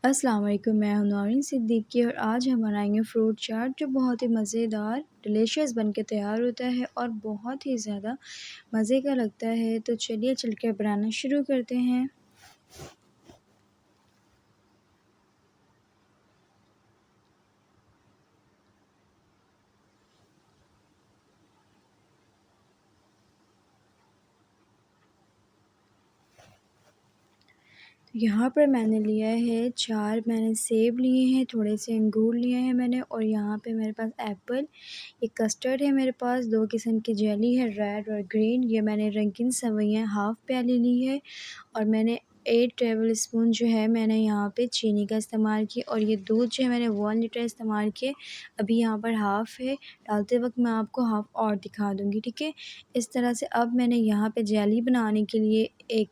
अस्सलाम वालेकुम, मैं हूँ नौरीन सिद्दीकी और आज हम बनाएंगे फ्रूट चाट जो बहुत ही मज़ेदार डिलीशियस बन के तैयार होता है और बहुत ही ज़्यादा मज़े का लगता है। तो चलिए चल के बनाना शुरू करते हैं। तो यहाँ पर मैंने लिया है 4 मैंने सेब लिए हैं, थोड़े से अंगूर लिए हैं मैंने, और यहाँ पे मेरे पास एप्पल, एक कस्टर्ड है मेरे पास, 2 किस्म की जेली है रेड और ग्रीन, ये मैंने रंगीन सेवइयाँ हाफ़ प्याली ली है, और मैंने 8 टेबल स्पून जो है मैंने यहाँ पे चीनी का इस्तेमाल किया, और ये दूध जो है मैंने 1 लीटर इस्तेमाल किए। अभी यहाँ पर हाफ़ है, डालते वक्त मैं आपको हाफ़ और दिखा दूँगी, ठीक है। इस तरह से अब मैंने यहाँ पे जेली बनाने के लिए एक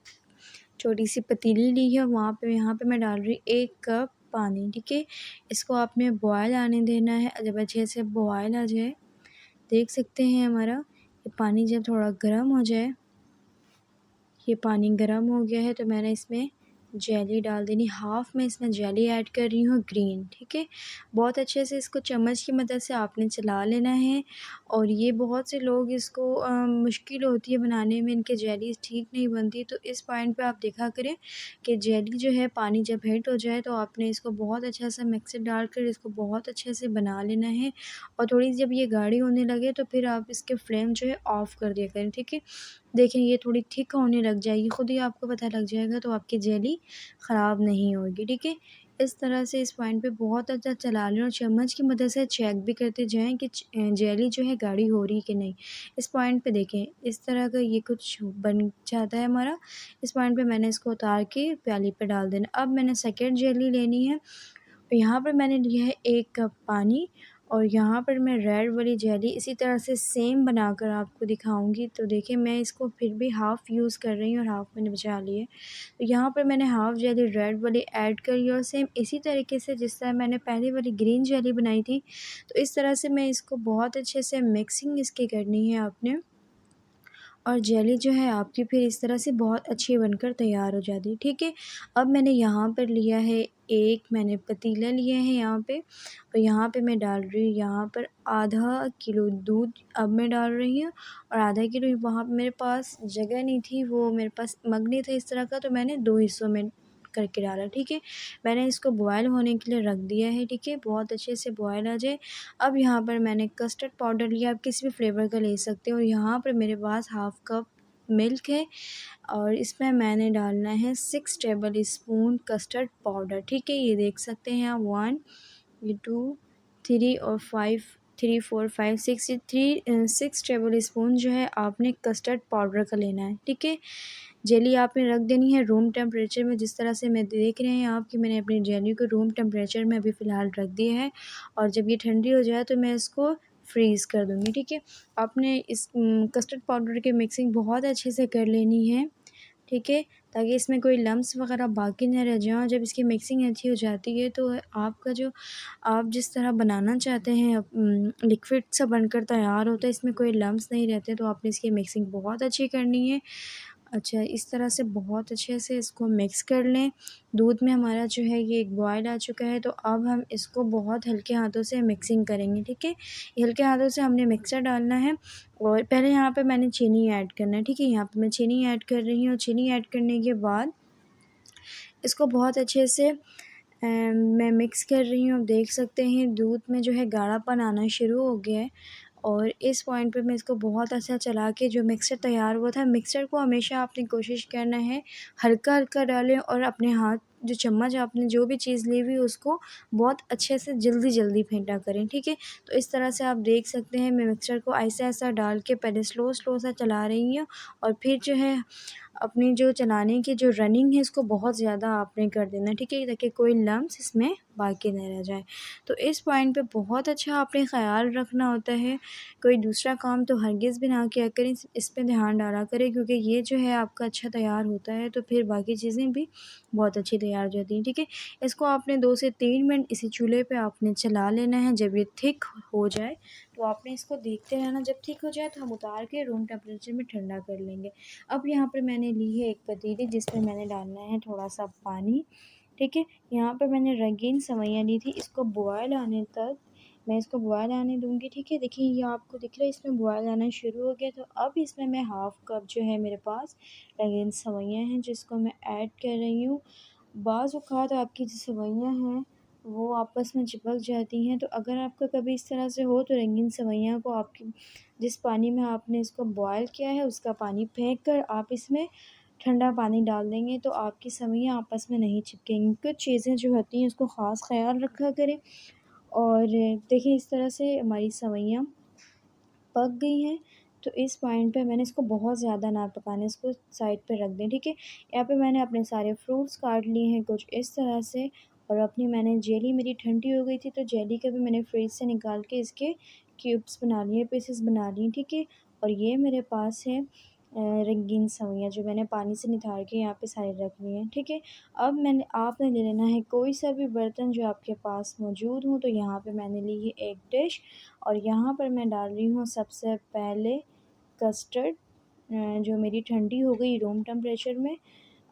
छोटी सी पतीली ली है, वहाँ पे यहाँ पे मैं डाल रही 1 कप पानी, ठीक है। इसको आपने बॉयल आने देना है। जब अच्छे से बॉयल आ जाए, देख सकते हैं हमारा ये पानी जब थोड़ा गर्म हो जाए, ये पानी गर्म हो गया है तो मैंने इसमें जेली डाल देनी। हाफ़ में इसमें जेली ऐड कर रही हूँ ग्रीन, ठीक है। बहुत अच्छे से इसको चम्मच की मदद से आपने चला लेना है, और ये बहुत से लोग इसको मुश्किल होती है बनाने में, इनके जेली ठीक नहीं बनती। तो इस पॉइंट पे आप देखा करें कि जेली जो है पानी जब हीट हो जाए तो आपने इसको बहुत अच्छा सा मिक्सर डालकर इसको बहुत अच्छे से बना लेना है, और थोड़ी जब ये गाढ़ी होने लगे तो फिर आप इसके फ्लेम जो है ऑफ़ कर दिया करें, ठीक है। देखें ये थोड़ी थिक होने लग जाएगी, ख़ुद ही आपको पता लग जाएगा, तो आपकी जेली ख़राब नहीं होगी, ठीक है। इस तरह से इस पॉइंट पे बहुत अच्छा चला लें और चम्मच की मदद से चेक भी करते जाएँ कि जेली जो है गाढ़ी हो रही है कि नहीं। इस पॉइंट पे देखें इस तरह का ये कुछ बन जाता है हमारा। इस पॉइंट पे मैंने इसको उतार के प्याली पे डाल देना। अब मैंने सेकंड जेली लेनी है। यहाँ पर मैंने लिया है 1 कप पानी, और यहाँ पर मैं रेड वाली जेली इसी तरह से सेम बनाकर आपको दिखाऊँगी। तो देखिए मैं इसको फिर भी हाफ़ यूज़ कर रही हूँ और हाफ़ मैंने बचा ली है। तो यहाँ पर मैंने हाफ़ जेली रेड वाली ऐड करी, और सेम इसी तरीके से जिस तरह मैंने पहली वाली ग्रीन जेली बनाई थी, तो इस तरह से मैं इसको बहुत अच्छे से मिक्सिंग इसकी करनी है आपने। और जेली जो है आपकी फिर इस तरह से बहुत अच्छी बनकर तैयार हो जाती है, ठीक है। अब मैंने यहाँ पर लिया है एक मैंने पतीला लिया है यहाँ पे, और यहाँ पे मैं डाल रही हूँ यहाँ पर आधा किलो दूध अब मैं डाल रही हूँ, और आधा किलो वहाँ पे मेरे पास जगह नहीं थी, वो मेरे पास मग नहीं था इस तरह का, तो मैंने 2 हिस्सों में करके डाला, ठीक है। मैंने इसको बॉयल होने के लिए रख दिया है, ठीक है, बहुत अच्छे से बॉयल आ जाए। अब यहाँ पर मैंने कस्टर्ड पाउडर लिया, आप किसी भी फ्लेवर का ले सकते हो, और यहाँ पर मेरे पास हाफ़ कप मिल्क है, और इसमें मैंने डालना है 6 टेबल स्पून कस्टर्ड पाउडर, ठीक है। ये देख सकते हैं आप 1, ये 2, 3 और 5, 3, 4, 5, 6, ये 6 टेबल स्पून जो है आपने कस्टर्ड पाउडर का लेना है, ठीक है। जेली आपने रख देनी है रूम टेम्परेचर में, जिस तरह से मैं देख रहे हैं आप कि मैंने अपनी जेली को रूम टेम्परेचर में अभी फ़िलहाल रख दिया है, और जब ये ठंडी हो जाए तो मैं इसको फ्रीज़ कर दूँगी, ठीक है। आपने इस कस्टर्ड पाउडर की मिक्सिंग बहुत अच्छे से कर लेनी है, ठीक है, ताकि इसमें कोई लम्प्स वग़ैरह बाकी ना रह जाएँ। जब इसकी मिक्सिंग अच्छी हो जाती है तो आपका जो आप जिस तरह बनाना चाहते हैं लिक्विड सा बनकर तैयार होता है, इसमें कोई लम्प्स नहीं रहते, तो आपने इसकी मिक्सिंग बहुत अच्छी करनी है। अच्छा, इस तरह से बहुत अच्छे से इसको मिक्स कर लें। दूध में हमारा जो है ये एक बॉयल आ चुका है, तो अब हम इसको बहुत हल्के हाथों से मिक्सिंग करेंगे, ठीक है। ये हल्के हाथों से हमने मिक्सर डालना है, और पहले यहाँ पे मैंने चीनी ऐड करना है, ठीक है। यहाँ पे मैं चीनी ऐड कर रही हूँ। चीनी ऐड करने के बाद इसको बहुत अच्छे से मैं मिक्स कर रही हूँ। आप देख सकते हैं दूध में जो है गाढ़ापन आना शुरू हो गया है, और इस पॉइंट पे मैं इसको बहुत अच्छा चला के जो मिक्सर तैयार हुआ था, मिक्सर को हमेशा आपने कोशिश करना है हल्का-हल्का डालें, और अपने हाथ जो चम्मच आपने जो भी चीज़ ली हुई उसको बहुत अच्छे से जल्दी-जल्दी फेंटा करें, ठीक है। तो इस तरह से आप देख सकते हैं मैं मिक्सर को ऐसा-ऐसा डाल के पहले स्लो सा चला रही हूँ, और फिर जो है अपनी जो चलाने की जो रनिंग है इसको बहुत ज़्यादा आपने कर देना है, ठीक है, ताकि कोई लम्प्स इसमें बाकी ना रह जाए। तो इस पॉइंट पे बहुत अच्छा आपने ख़्याल रखना होता है, कोई दूसरा काम तो हरगिज़ भी ना किया करें, इस पे ध्यान डाला करें, क्योंकि ये जो है आपका अच्छा तैयार होता है तो फिर बाकी चीज़ें भी बहुत अच्छी तैयार हो जाती हैं, ठीक है। इसको आपने 2 से 3 मिनट इसी चूल्हे पे आपने चला लेना है। जब ये थिक हो जाए तो आपने इसको देखते रहना, जब ठीक हो जाए तो हम उतार के रूम टेम्परेचर में ठंडा कर लेंगे। अब यहाँ पर मैंने ली है एक पतीली, जिसमें मैंने डालना है थोड़ा सा पानी, ठीक है। यहाँ पे मैंने रंगीन सेवइयाँ ली थी, इसको बॉयल आने तक मैं इसको बॉयल आने दूँगी, ठीक है। देखिए ये आपको दिख रहा है इसमें बॉयल आना शुरू हो गया, तो अब इसमें मैं हाफ़ कप जो है मेरे पास रंगीन सेवइयाँ हैं जिसको मैं ऐड कर रही हूँ। बाज़ औक़ात आपकी जो सेवइयाँ हैं वो आपस में चिपक जाती हैं, तो अगर आपका कभी इस तरह से हो तो रंगीन सेवइयाँ को आपकी जिस पानी में आपने इसको बॉयल किया है उसका पानी फेंक कर आप इसमें ठंडा पानी डाल देंगे तो आपकी सेवइयाँ आपस में नहीं चिपकेंगी। कुछ चीज़ें जो होती हैं उसको ख़ास ख़्याल रखा करें। और देखिए इस तरह से हमारी सेवइयाँ पक गई हैं, तो इस पॉइंट पे मैंने इसको बहुत ज़्यादा ना पकाना है, इसको साइड पे रख दें, ठीक है। यहाँ पे मैंने अपने सारे फ्रूट्स काट लिए हैं कुछ इस तरह से, और अपनी मैंने जेली मेरी ठंडी हो गई थी तो जेली का भी मैंने फ्रिज से निकाल के इसके क्यूब्स बना लिए, पीसेस बना लिए, ठीक है। और ये मेरे पास है रंगीन सेवइयाँ जो मैंने पानी से निथार के यहाँ पे सारी रख ली हैं, ठीक है। अब आपने ले लेना है कोई सा भी बर्तन जो आपके पास मौजूद हो, तो यहाँ पे मैंने ली है एक डिश और यहाँ पर मैं डाल रही हूँ सबसे पहले कस्टर्ड जो मेरी ठंडी हो गई रूम टेम्परेचर में,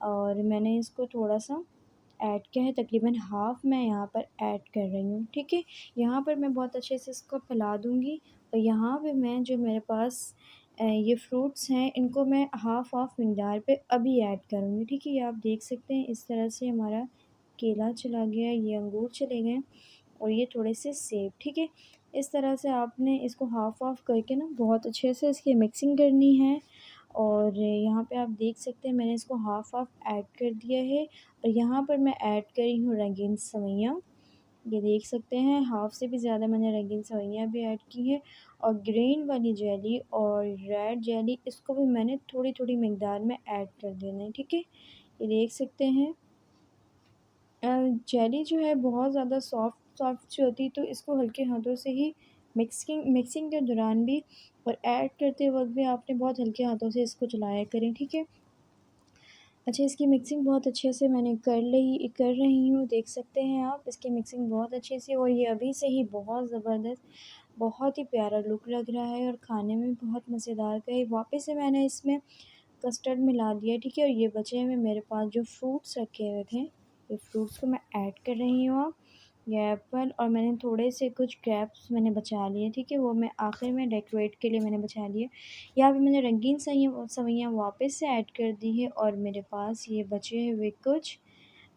और मैंने इसको थोड़ा-सा ऐड किया है, तकरीबन हाफ़ मैं यहाँ पर ऐड कर रही हूँ, ठीक है। यहाँ पर मैं बहुत अच्छे से इसको फैला दूँगी और यहाँ पे मैं जो मेरे पास ये फ्रूट्स हैं इनको मैं हाफ़ मिक़दार पे अभी ऐड करूँगी, ठीक है। ये आप देख सकते हैं इस तरह से हमारा केला चला गया, ये अंगूर चले गए और ये थोड़े से सेब, ठीक है। इस तरह से आपने इसको हाफ़ करके ना बहुत अच्छे से इसकी मिक्सिंग करनी है। और यहाँ पे आप देख सकते हैं मैंने इसको हाफ़ ऐड कर दिया है और यहाँ पर मैं ऐड कर रही हूँ रंगीन सेवइयाँ। ये देख सकते हैं हाफ़ से भी ज़्यादा मैंने रंगीन सेवइयाँ भी ऐड की हैं और ग्रीन वाली जेली और रेड जेली इसको भी मैंने थोड़ी-थोड़ी मिक़दार में ऐड कर देना है, ठीक है। ये देख सकते हैं जेली जो है बहुत ज़्यादा सॉफ्ट सी होती है तो इसको हल्के हाथों से ही मिक्सिंग के दौरान भी और ऐड करते वक़्त भी आपने बहुत हल्के हाथों से इसको चलाया करें, ठीक है। अच्छा इसकी मिक्सिंग बहुत अच्छे से मैंने कर रही हूँ, देख सकते हैं आप इसकी मिक्सिंग बहुत अच्छे से और ये अभी से ही बहुत ज़बरदस्त, बहुत ही प्यारा लुक लग रहा है और खाने में बहुत मज़ेदार का है। वापस से मैंने इसमें कस्टर्ड मिला दिया, ठीक है। और ये बचे हुए मेरे पास जो फ्रूट्स रखे हुए थे, ये फ्रूट्स को मैं ऐड कर रही हूँ अब। ये एप्पल और मैंने थोड़े से कुछ ग्रेप्स मैंने बचा लिए, ठीक है, वो मैं आखिर में डेकोरेट के लिए मैंने बचा लिए। यहाँ पे मैंने रंगीन सेवइयाँ वापस से ऐड कर दी है और मेरे पास ये बचे हुए कुछ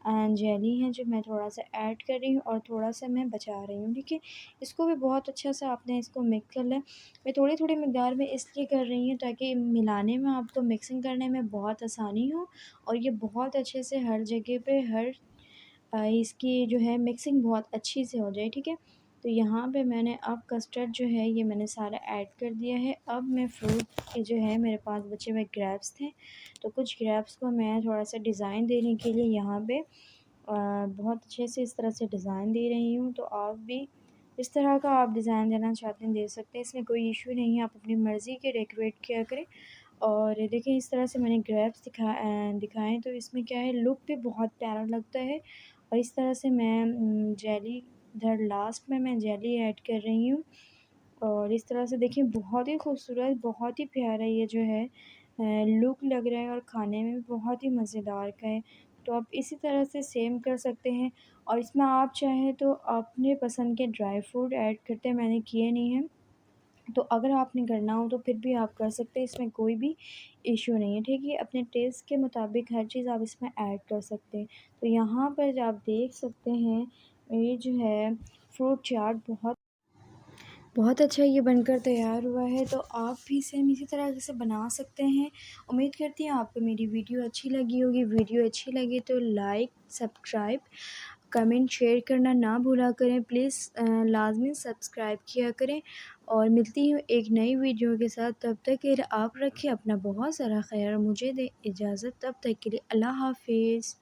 जेली हैं जो मैं थोड़ा-सा ऐड कर रही हूँ और थोड़ा-सा मैं बचा रही हूँ, ठीक है। इसको भी बहुत अच्छा से आपने इसको मिक्स कर लें। मैं थोड़ी-थोड़ी मिक़दार में इसलिए कर रही हूँ ताकि मिलाने में आपको मिक्सिंग करने में बहुत आसानी हो और ये बहुत अच्छे से हर जगह पे इसकी जो है मिक्सिंग बहुत अच्छी से हो जाए, ठीक है। तो यहाँ पे मैंने अब कस्टर्ड जो है ये मैंने सारा ऐड कर दिया है। अब मैं फ्रूट के जो है मेरे पास बचे हुए ग्रेप्स थे, तो कुछ ग्रेप्स को मैं थोड़ा-सा डिज़ाइन देने के लिए यहाँ पे बहुत अच्छे से इस तरह से डिज़ाइन दे रही हूँ। तो आप भी इस तरह का आप डिज़ाइन देना चाहते हैं दे सकते हैं, इसमें कोई इश्यू नहीं है, आप अपनी मर्ज़ी के डेकोरेट किया करें। और देखिए इस तरह से मैंने ग्रेप्स दिखाएँ तो इसमें क्या है लुक भी बहुत प्यारा लगता है और इस तरह से मैं जेली इधर लास्ट में मैं जेली ऐड कर रही हूँ और इस तरह से देखिए बहुत ही खूबसूरत, बहुत ही प्यारा ये जो है लुक लग रहा है और खाने में भी बहुत ही मज़ेदार का है। तो आप इसी तरह से सेम कर सकते हैं और इसमें आप चाहें तो अपने पसंद के ड्राई फ्रूट ऐड करते हैं, मैंने किए नहीं हैं। तो अगर आपने करना हो तो फिर भी आप कर सकते हैं, इसमें कोई भी इश्यू नहीं है, ठीक है। अपने टेस्ट के मुताबिक हर चीज़ आप इसमें ऐड कर सकते हैं। तो यहाँ पर आप देख सकते हैं ये जो है फ्रूट चाट बहुत बहुत अच्छा ये बनकर तैयार हुआ है, तो आप भी सेम इसी तरह से बना सकते हैं। उम्मीद करती हूँ आपको मेरी वीडियो अच्छी लगी होगी। वीडियो अच्छी लगी तो लाइक, सब्सक्राइब, कमेंट, शेयर करना ना भूला करें। प्लीज़ लाज़मी सब्सक्राइब किया करें और मिलती हूँ एक नई वीडियो के साथ। तब तक के लिए आप रखिए अपना बहुत सारा ख़याल। मुझे दें इजाज़त, तब तक के लिए अल्लाह हाफ़िज़।